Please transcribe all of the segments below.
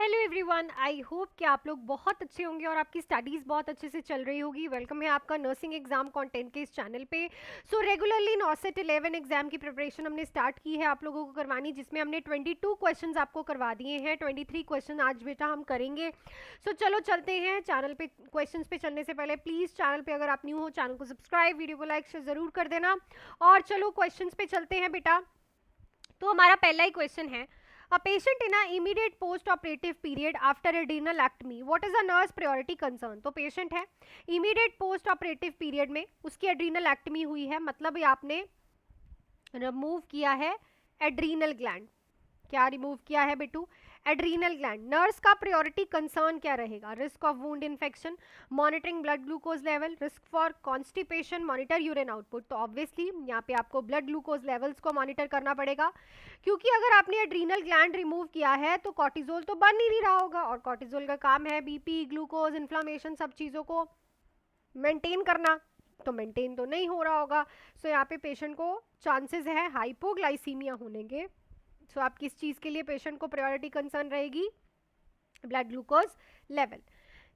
Hello everyone, I hope कि आप लोग बहुत अच्छे होंगे और आपकी स्टडीज़ बहुत अच्छे से चल रही होगी। वेलकम है आपका नर्सिंग एग्जाम कंटेंट के इस चैनल पे। सो रेगुलरली 9 से 11 एग्जाम की प्रिपरेशन हमने स्टार्ट की है आप लोगों को करवानी, जिसमें हमने 22 क्वेश्चंस आपको करवा दिए हैं। 23 क्वेश्चन आज बेटा हम करेंगे। सो चलो चलते हैं चैनल पे। क्वेश्चन पे चलने से पहले प्लीज़ चैनल पर अगर आप न्यू हो चैनल को सब्सक्राइब, वीडियो को लाइक शेयर ज़रूर कर देना। और चलो क्वेश्चन पे चलते हैं बेटा। तो हमारा पहला ही क्वेश्चन है, a patient in a immediate post operative period after adrenalectomy, what is a nurse priority concern? तो पेशेंट है इमीडिएट पोस्ट ऑपरेटिव पीरियड में, उसकी एड्रीनल हुई है, मतलब ये आपने रिमूव किया है एड्रीनल ग्लैंड। क्या रिमूव किया है बेटू? Adrenal gland. नर्स का प्रायोरिटी कंसर्न क्या रहेगा? Risk of wound infection, monitoring blood glucose level, risk for constipation, monitor urine output. तो ऑब्वियसली यहाँ पे आपको ब्लड ग्लूकोज लेवल्स को मॉनिटर करना पड़ेगा, क्योंकि अगर आपने एड्रीनल ग्लैंड रिमूव किया है तो कॉर्टिजोल तो बन ही नहीं रहा होगा, और कॉर्टिजोल का काम है बीपी, ग्लूकोज, इन्फ्लामेशन, सब चीज़ों को मेंटेन करना, तो मेंटेन तो नहीं हो रहा होगा। सो यहाँ पे पेशेंट को चांसेस है हाइपोग्लाइसीमिया होने के। सो आप किस चीज़ के लिए पेशेंट को प्रायोरिटी कंसर्न रहेगी? Blood glucose level.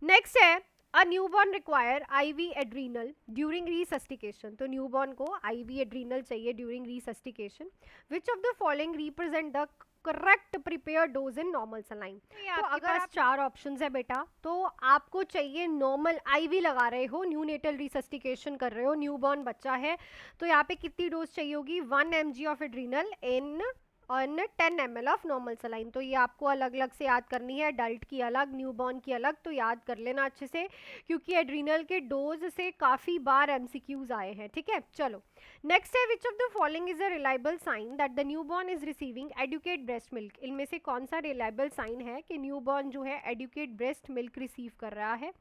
नेक्स्ट है, a newborn require IV adrenal during resuscitation. तो न्यूबॉर्न को आईवी एड्रीनल चाहिए during resuscitation. Which of the following represent the correct prepare dose in normal saline? तो अगर आप चार ऑप्शंस है बेटा, तो आपको चाहिए नॉर्मल आईवी लगा रहे हो, न्यूनेटल रिसस्टिकेशन कर रहे हो, न्यूबॉर्न बच्चा है, तो यहाँ पे कितनी डोज चाहिए होगी? 1 mg ऑफ एड्रीनल इन और 10 ml ऑफ नॉर्मल सलाइन। तो ये आपको अलग अलग से याद करनी है, अडल्ट की अलग, न्यूबॉर्न की अलग, तो याद कर लेना अच्छे से, क्योंकि एड्रीनल के डोज से काफ़ी बार एमसीक्यूज आए हैं। ठीक है, चलो नेक्स्ट है, which of the following is a reliable sign that the newborn is receiving adequate breast milk? इनमें से कौन सा रिलायबल साइन है कि न्यूबॉर्न जो है एडुकेट ब्रेस्ट मिल्क रिसीव कर रहा है?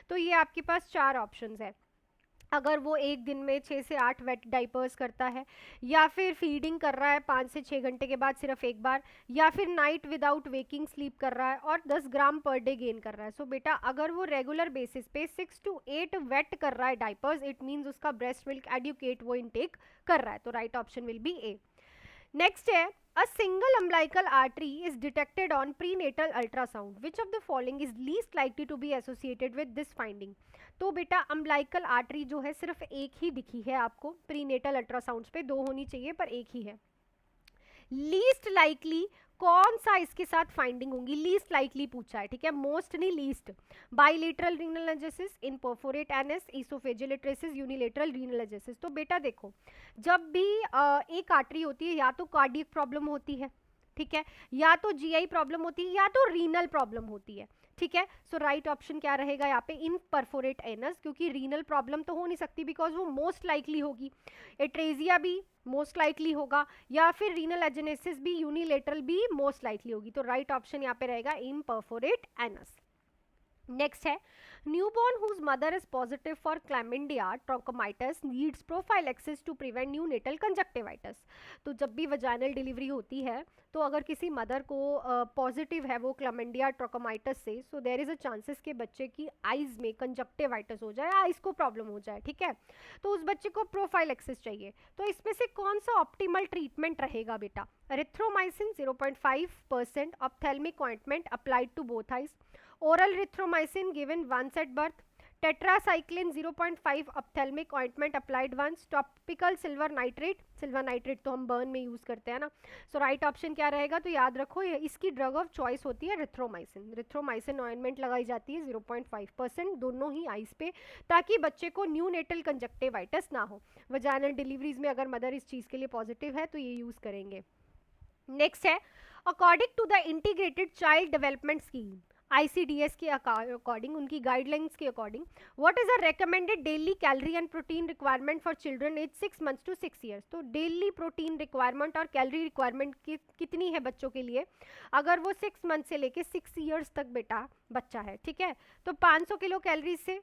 तो ये आपके पास चार ऑप्शंस है। अगर वो एक दिन में 6 से 8 वेट डाइपर्स करता है, या फिर फीडिंग कर रहा है 5 से 6 घंटे के बाद सिर्फ एक बार, या फिर नाइट विदाउट वेकिंग स्लीप कर रहा है और 10 ग्राम पर डे गेन कर रहा है। सो बेटा अगर वो रेगुलर बेसिस पे 6 to 8 वेट कर रहा है डाइपर्स, इट मीन्स उसका ब्रेस्ट मिल्क एडुकेट वो इनटेक कर रहा है। तो right option will B A. Next है, a single umbilical artery is detected on prenatal ultrasound, which of the following is least likely to be associated with this finding? तो बेटा umbilical artery जो है सिर्फ एक ही दिखी है आपको प्रीनेटल अल्ट्रासाउंड्स पे, दो होनी चाहिए पर एक ही है। लीस्ट लाइकली कौन सा इसके साथ फाइंडिंग होंगी? लीस्ट लाइकली पूछा है, ठीक है, मोस्ट नहीं least. Bilateral renal एजेसिस, इनपरफोरेट NS, oesophageal लिट्रेसिस, unilateral renal एजेसिस। तो बेटा देखो, जब भी एक आर्टरी होती है, या तो कार्डियक प्रॉब्लम होती है, ठीक है, या तो जीआई प्रॉब्लम होती है, या तो रीनल प्रॉब्लम होती है। ठीक है, सो राइट ऑप्शन क्या रहेगा यहाँ पे? इन परफोरेट एनस, क्योंकि रीनल प्रॉब्लम तो हो नहीं सकती बिकॉज वो मोस्ट लाइकली होगी। एट्रेजिया भी मोस्ट लाइकली होगा, या फिर रीनल एजेनेसिस भी, यूनिलेटरल भी मोस्ट लाइकली होगी। तो राइट ऑप्शन यहाँ पे रहेगा इन परफोरेट एनस। नेक्स्ट है, newborn whose mother is positive for chlamydia trachomatis needs prophylaxis to prevent neonatal conjunctivitis. तो जब भी वजाइनल डिलीवरी होती है, तो अगर किसी मदर को पॉजिटिव है वो क्लैमिडिया ट्रोकोमाइटस से, so there is a chances कि बच्चे की आइज में कंजक्टिवाइटिस हो जाए, आइज को प्रॉब्लम हो जाए। ठीक है, तो उस बच्चे को प्रोफाइलैक्सिस चाहिए। तो इसमें से कौन सा ऑप्टिमल ट्रीटमेंट रहेगा बेटा? Erythromycin 0.5% ophthalmic ointment applied to both eyes, oral erythromycin given once at birth, tetracycline 0.5 ophthalmic ointment applied once, topical silver nitrate तो हम बर्न में यूज करते हैं ना। सो राइट ऑप्शन क्या रहेगा? तो याद रखो इसकी ड्रग ऑफ चॉइस होती है रिथ्रोमाइसिन ऑइंटमेंट लगाई जाती है 0.5% दोनों ही आइज पे, ताकि बच्चे को न्यूनेटल कंजक्टिवाइटिस ना हो। वजाइनल डिलीवरीज में अगर मदर इस चीज के लिए पॉजिटिव है तो ये यूज करेंगे। नेक्स्ट है, according to the integrated child development scheme ICDS के अकॉर्डिंग, उनकी गाइडलाइंस के according, what is a recommended daily calorie and protein requirement for children age 6 months to 6 years? तो डेली प्रोटीन रिक्वायरमेंट और calorie requirement कितनी है बच्चों के लिए? अगर वो 6 months से लेके 6 years तक बेटा बच्चा है, ठीक है, तो 500 किलो कैलोरी से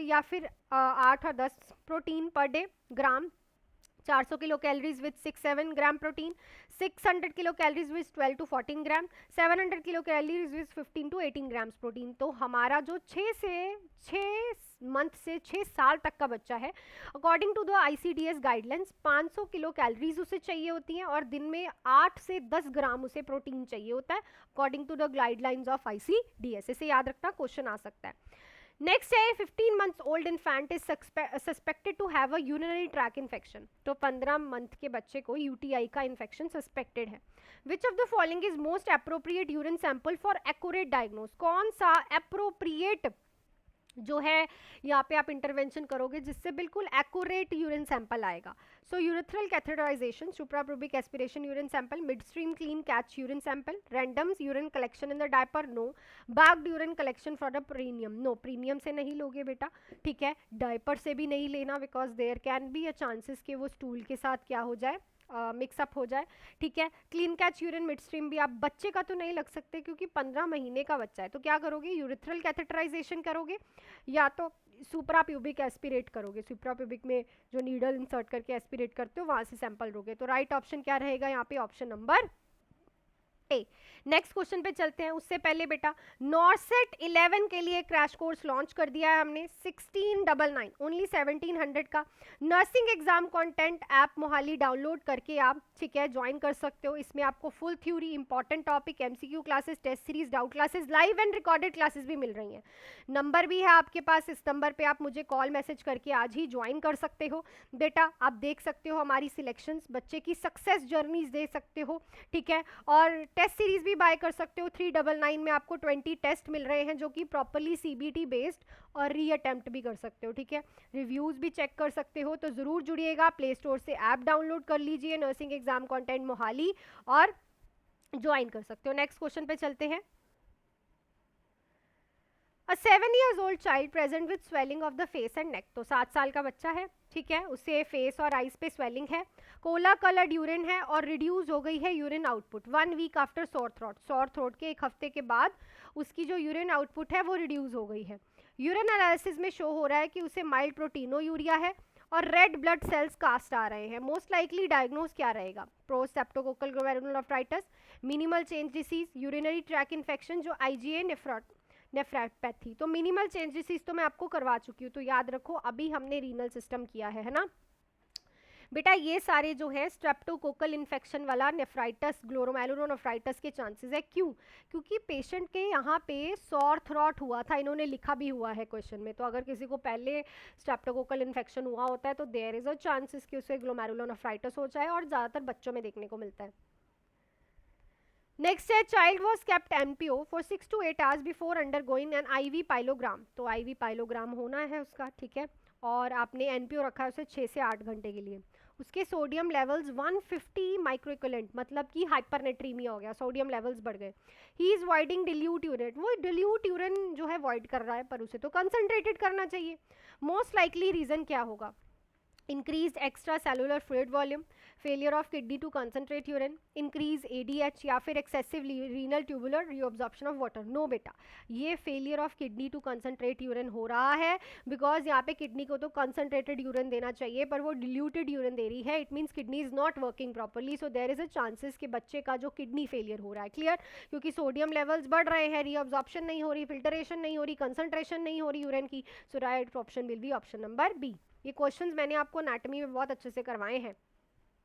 या फिर 8 और 10 protein per day gram 400 kilo calories with 6-7 gram protein, 600 kilo calories with 12 to 14 gram, 700 kilo calories with 15 to 18 grams protein. तो हमारा जो 6 मंथ से 6 साल तक का बच्चा है, according to the ICDS guidelines 500 kilo calories उसे चाहिए होती हैं और दिन में 8 से 10 ग्राम उसे प्रोटीन चाहिए होता है, according to the guidelines of ICDS। इसे याद रखना, क्वेश्चन आ सकता है। नेक्स्ट है 15 months old infant is suspected to have a urinary tract infection. तो 15 मंथ के बच्चे को UTI का इन्फेक्शन सस्पेक्टेड है। Which of the following is most appropriate urine sample for accurate diagnose. कौन सा अप्रोप्रिएट जो है यहाँ पे आप इंटरवेंशन करोगे जिससे बिल्कुल एक्यूरेट यूरिन सैंपल आएगा। So urethral catheterisation, suprapubic aspiration urine sample, mid stream clean catch urine sample, randoms urine collection in the diaper, no. Bagged urine collection for the perineum, no, perineum से नहीं लोगे बेटा, ठीक है। Diaper से भी नहीं लेना, because there can be a chances कि वो स्टूल के साथ क्या हो जाए, मिक्सअप हो जाए, ठीक है। Clean catch urine mid stream भी आप बच्चे का तो नहीं लग सकते क्योंकि 15 महीने का बच्चा है। तो क्या करोगे, यूरिथ्रल कैथेटराइजेशन करोगे या तो सुप्राप्यूबिक एस्पिरेट करोगे, सुप्राप्यूबिक में जो नीडल इंसर्ट करके एस्पिरेट करते हो वहां से सैंपल लोगे। तो राइट ऑप्शन क्या रहेगा यहाँ पे, option number A. Next question पे चलते हैं। उससे पहले बेटा नॉर्सेट 11 के लिए क्रैश कोर्स लॉन्च कर दिया है हमने, 1699 ओनली 1700 का nursing exam content app Mohali download करके आप, ठीक है, ज्वाइन कर सकते हो। इसमें आपको full theory, important topic, MCQ classes, test series, doubt classes, live and recorded classes भी मिल रही हैं। नंबर भी है आपके पास, इस नंबर पे आप मुझे कॉल मैसेज करके आज ही ज्वाइन कर सकते हो। बेटा आप देख सकते हो हमारी सिलेक्शंस, बच्चे की सक्सेस जर्नीज दे सकते हो, ठीक है। और टेस्ट सीरीज भी बाय कर सकते हो। 399 में आपको 20 टेस्ट मिल रहे हैं जो कि प्रॉपरली CBT बेस्ड, और री अटेम्प्ट भी कर सकते हो, ठीक है। रिव्यूज भी चेक कर सकते हो। तो जरूर जुड़िएगा, प्ले स्टोर से ऐप डाउनलोड कर लीजिए नर्सिंग एग्जाम कंटेंट मोहाली और ज्वाइन कर सकते हो। नेक्स्ट क्वेश्चन पे चलते हैं। A 7 years old child present with swelling of the face and neck। तो 7 साल का बच्चा है, ठीक है, उसे फेस और आइज पे स्वेलिंग है, कोला कलर्ड यूरिन है और रिड्यूस हो गई है urine output 1 week after sore throat. Sore throat के 1 हफ्ते के बाद उसकी जो यूरिन आउटपुट है वो रिड्यूस हो गई है। यूरिन एनालिसिस में शो हो रहा है कि उसे माइल्ड प्रोटीनोयूरिया है और रेड ब्लड सेल्स कास्ट आ रहे हैं। मोस्ट लाइकली डायग्नोज क्या रहेगा, poststreptococcal glomerulonephritis, minimal change disease, urinary tract infection जो IgA नेफ्रोपैथी। तो मिनिमल चेंज डिसीज तो मैं आपको करवा चुकी हूँ, तो याद रखो अभी हमने रीनल सिस्टम किया है ना बेटा। ये सारे जो है स्ट्रेप्टोकोकल इन्फेक्शन वाला नेफ्राइटिस, ग्लोमेरुलोनेफ्राइटिस के चांसेस है। क्यों, क्योंकि पेशेंट के यहाँ पे सॉर थ्रॉट हुआ था, इन्होंने लिखा भी हुआ है क्वेश्चन में। तो अगर किसी को पहले स्ट्रेप्टोकोकल इन्फेक्शन हुआ होता है तो देयर इज अ चांसेस कि उसे ग्लोमेरुलोनेफ्राइटिस हो जाए, और ज़्यादातर बच्चों में देखने को मिलता है। नेक्स्ट है child was kept NPO for 6 to 8 hours before undergoing an IV pyelogram. तो IV पाइलोग्राम होना है उसका, ठीक है, और आपने NPO रखा है उसे 6 से 8 घंटे के लिए। उसके सोडियम लेवल्स 150 माइक्रोइक्विवेलेंट, मतलब कि हाइपरनेट्रीमिया हो गया, सोडियम लेवल्स बढ़ गए। He is voiding dilute urine, वो डिल्यूट यूरिन जो है वॉइड कर रहा है, पर उसे तो कंसंट्रेटेड करना चाहिए। मोस्ट लाइकली रीजन क्या होगा, increase extracellular fluid volume, failure of kidney to concentrate urine, increase ADH, या फिर excessive renal tubular reabsorption of water. No बेटा, ये failure of kidney to concentrate urine हो रहा है, बिकॉज यहाँ पे किडनी को तो कंसंट्रेटेड यूरिन देना चाहिए पर वो डिल्यूटेड यूरिन दे रही है। It means kidney is not working properly, so there is a chances कि बच्चे का जो किडनी फेलियर हो रहा है। क्लियर, क्योंकि सोडियम लेवल्स बढ़ रहे हैं, रीअब्जॉर्प्शन नहीं हो रही, फिल्टरेशन नहीं हो रही, कंसंट्रेशन नहीं हो रही यूरिन की। So right option will be option number B. ये क्वेश्चंस मैंने आपको एनाटॉमी में बहुत अच्छे से करवाए हैं।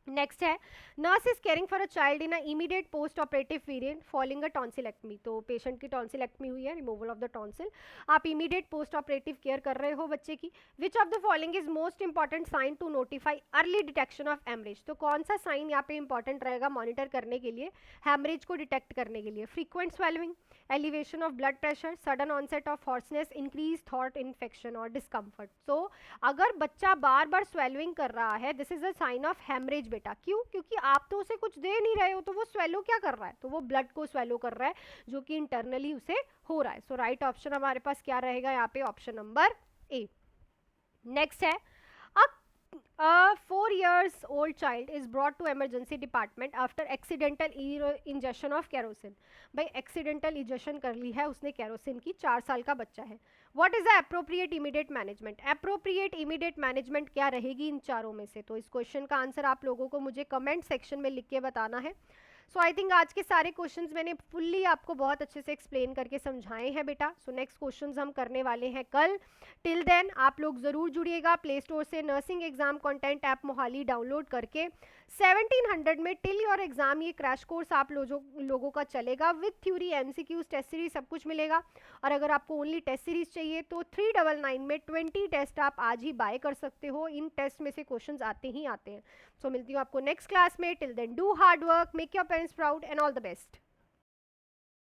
नेक्स्ट है nurse is caring for a child in a immediate post operative period following a tonsillectomy. तो पेशेंट की टॉन्सिलेक्टमी हुई है, रिमूवल ऑफ द टॉन्सिल, आप इमीडिएट पोस्ट ऑपरेटिव केयर कर रहे हो बच्चे की। Which of the following is most important sign to notify early detection of haemorrhage. तो कौन सा साइन यहाँ पे इंपॉर्टेंट रहेगा मॉनिटर करने के लिए, हेमरेज को डिटेक्ट करने के लिए? Frequent swallowing, elevation of blood pressure, sudden onset of hoarseness, increase थॉट इन्फेक्शन और डिस्कम्फर्ट। सो अगर बच्चा बार बार स्वेलिंग कर रहा है, this is a sign of haemorrhage बेटा। क्यों, क्योंकि आप तो उसे कुछ दे नहीं रहे हो, तो वो स्वेलो क्या कर रहा है, तो वो ब्लड को स्वेलो कर रहा है जो कि इंटरनली उसे हो रहा है। सो राइट ऑप्शन हमारे पास क्या रहेगा यहाँ पे, ऑप्शन नंबर ए। नेक्स्ट है A 4 years old child is brought to emergency department after accidental ingestion of kerosene. भाई accidental ingestion कर ली है उसने kerosene की, 4 साल का बच्चा है. What is the appropriate immediate management? Appropriate immediate management क्या रहेगी इन चारों में से? तो इस क्वेश्चन का आंसर आप लोगों को मुझे कमेंट सेक्शन में लिख के बताना है. सो आई थिंक आज के सारे क्वेश्चंस मैंने फुल्ली आपको बहुत अच्छे से एक्सप्लेन करके समझाए हैं बेटा. सो नेक्स्ट क्वेश्चंस हम करने वाले हैं कल. टिल देन आप लोग ज़रूर जुड़िएगा. प्ले स्टोर से nursing exam content app Mohali download करके 1700 में टिल योर एग्जाम ये क्रैश कोर्स आप लोगों का चलेगा with theory, MCQs, test series सब कुछ मिलेगा. और अगर आपको ओनली टेस्ट सीरीज चाहिए तो 399 में 20 टेस्ट आप आज ही बाय कर सकते हो. इन टेस्ट में से क्वेश्चंस आते ही आते हैं. सो मिलती हूँ आपको नेक्स्ट क्लास में. Till then do hard work, make your parents proud and all the best.